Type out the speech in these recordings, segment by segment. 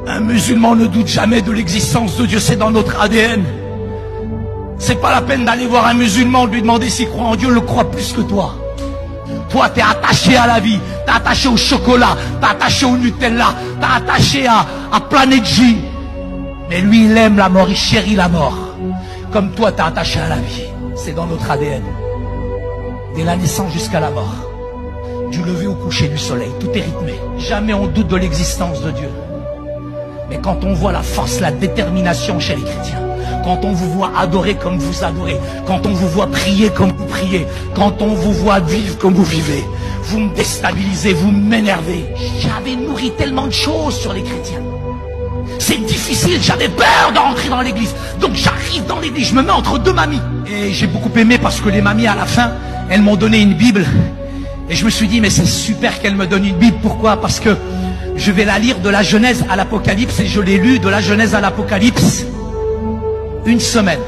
Un musulman ne doute jamais de l'existence de Dieu, c'est dans notre ADN. C'est pas la peine d'aller voir un musulman, lui demander s'il croit en Dieu, il le croit plus que toi. Toi, t'es attaché à la vie, t'es attaché au chocolat, t'es attaché au Nutella, t'es attaché à Planet J. Mais lui, il aime la mort, il chérit la mort. Comme toi, t'es attaché à la vie. C'est dans notre ADN. Dès la naissance jusqu'à la mort. Du lever au coucher du soleil, tout est rythmé. Jamais on doute de l'existence de Dieu. Mais quand on voit la force, la détermination chez les chrétiens, quand on vous voit adorer comme vous adorez, quand on vous voit prier comme vous priez, quand on vous voit vivre comme vous vivez, vous me déstabilisez, vous m'énervez. J'avais nourri tellement de choses sur les chrétiens. C'est difficile, j'avais peur de rentrer dans l'église. Donc j'arrive dans l'église, je me mets entre deux mamies. Et j'ai beaucoup aimé parce que les mamies à la fin, elles m'ont donné une Bible. Et je me suis dit, mais c'est super qu'elles me donnent une Bible. Pourquoi? Parce que je vais la lire de la Genèse à l'Apocalypse. Et je l'ai lue de la Genèse à l'Apocalypse. Une semaine.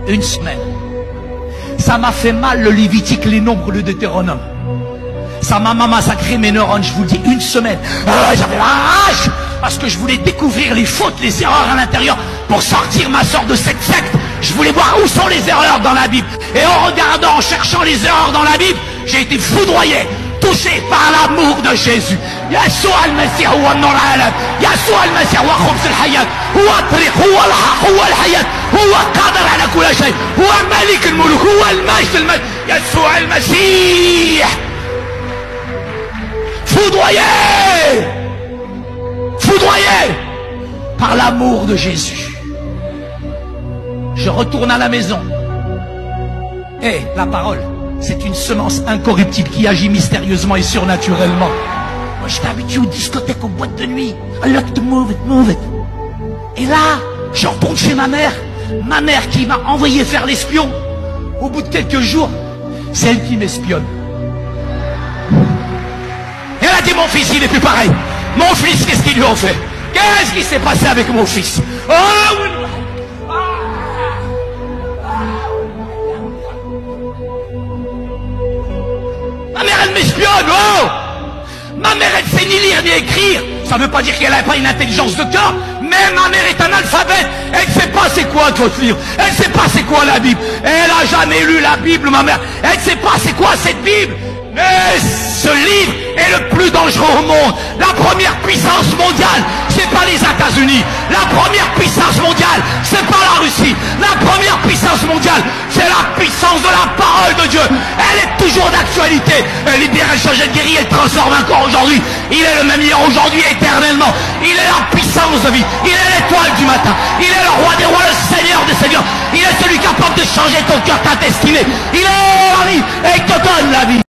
Une semaine. Ça m'a fait mal le Lévitique, les nombres, le Deutéronome. Ça m'a massacré mes neurones, je vous le dis, une semaine. J'avais la rage parce que je voulais découvrir les fautes, les erreurs à l'intérieur pour sortir ma sœur de cette secte. Je voulais voir où sont les erreurs dans la Bible. Et en regardant, en cherchant les erreurs dans la Bible, j'ai été foudroyé, touché par l'amour de Jésus. Yeshua al-Masih huwa an-nur al-alam. Yeshua al-Masih huwa khubz al-hayat. Huwa at-tariq, huwa al-haq, huwa al-hayat. Huwa qadir ala kulli shay. Huwa malik al-muluk, huwa al-majd al-majd. Yeshua al-Masih. Foudroyé! Foudroyé par l'amour de Jésus. Je retourne à la maison. Et la parole, c'est une semence incorruptible qui agit mystérieusement et surnaturellement. Moi, j'étais habitué aux discothèques, aux boîtes de nuit. I like to move it, move it. Et là, je retourne chez ma mère. Ma mère qui m'a envoyé faire l'espion. Au bout de quelques jours, c'est elle qui m'espionne. Elle a dit, mon fils, il n'est plus pareil. Mon fils, qu'est-ce qu'ils lui ont fait? Qu'est-ce qui s'est passé avec mon fils? Oh oui. Ma mère, elle m'espionne, oh! Ma mère, elle sait ni lire ni écrire. Ça ne veut pas dire qu'elle n'a pas une intelligence de cœur, mais ma mère est analphabète. Elle ne sait pas c'est quoi votre livre. Elle ne sait pas c'est quoi la Bible. Elle n'a jamais lu la Bible, ma mère. Elle ne sait pas c'est quoi cette Bible. Mais ce livre est le plus dangereux au monde. La première puissance mondiale, c'est pas les États-Unis. La première puissance mondiale, c'est pas la Russie. La première puissance mondiale, c'est la puissance de la parole de Dieu. Elle est toujours d'actualité. Elle libère, elle change, elle guérit, elle transforme encore aujourd'hui. Il est le même hier, aujourd'hui, éternellement. Il est la puissance de vie. Il est l'étoile du matin. Il est le roi des rois, le seigneur des seigneurs. Il est celui capable de changer ton cœur, ta destinée. Il est la vie et il te donne la vie.